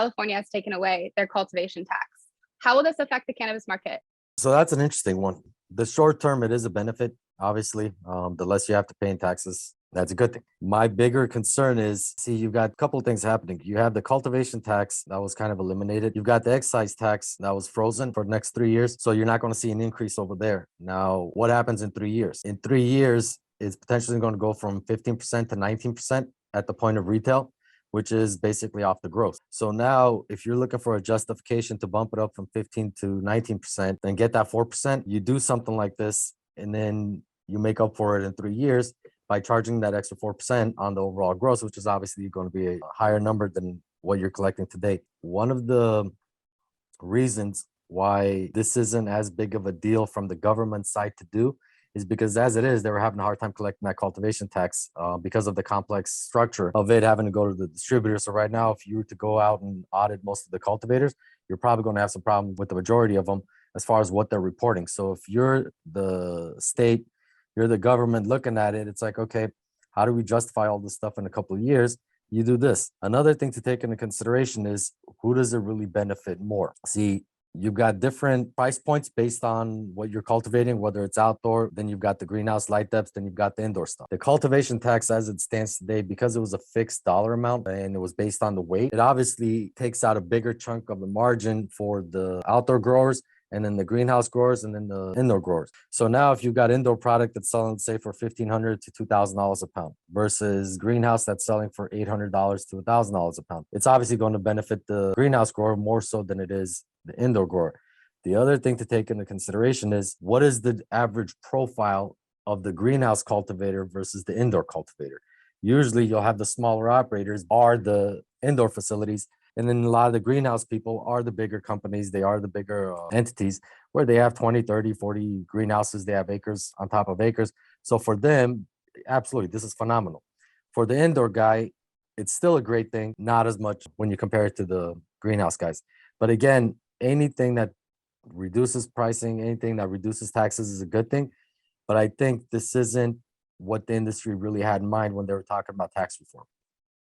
California has taken away their cultivation tax. How will this affect the cannabis market? So that's an interesting one. The short term, it is a benefit, obviously. The less you have to pay in taxes, that's a good thing. My bigger concern is, see, you've got a couple of things happening. You have the cultivation tax that was kind of eliminated. You've got the excise tax that was frozen for the next 3 years. So you're not going to see an increase over there. Now, what happens in 3 years? In 3 years, it's potentially going to go from 15% to 19% at the point of retail, which is basically off the gross. So now if you're looking for a justification to bump it up from 15 to 19% and get that 4%, you do something like this, and then you make up for it in 3 years by charging that extra 4% on the overall gross, which is obviously going to be a higher number than what you're collecting today. One of the reasons why this isn't as big of a deal from the government side to do is because, as it is, they were having a hard time collecting that cultivation tax because of the complex structure of it having to go to the distributor. So right now, if you were to go out and audit most of the cultivators, you're probably going to have some problem with the majority of them as far as what they're reporting. So if you're the state, you're the government looking at it, it's like, okay, how do we justify all this stuff in a couple of years? You do this. Another thing to take into consideration is, who does it really benefit more? See, you've got different price points based on what you're cultivating, whether it's outdoor, then you've got the greenhouse light depths, then you've got the indoor stuff. The cultivation tax as it stands today, because it was a fixed dollar amount and it was based on the weight, it obviously takes out a bigger chunk of the margin for the outdoor growers, and then the greenhouse growers, and then the indoor growers. So now if you've got indoor product that's selling, say, for $1,500 to $2,000 a pound versus greenhouse that's selling for $800 to $1,000 a pound, it's obviously going to benefit the greenhouse grower more so than it is the indoor grower. The other thing to take into consideration is, what is the average profile of the greenhouse cultivator versus the indoor cultivator? Usually you'll have the smaller operators are the indoor facilities, and then a lot of the greenhouse people are the bigger companies. They are the bigger entities where they have 20, 30, 40 greenhouses. They have acres on top of acres. So for them, absolutely, this is phenomenal. For the indoor guy, it's still a great thing, not as much when you compare it to the greenhouse guys. But again, anything that reduces pricing, anything that reduces taxes is a good thing. But I think this isn't what the industry really had in mind when they were talking about tax reform.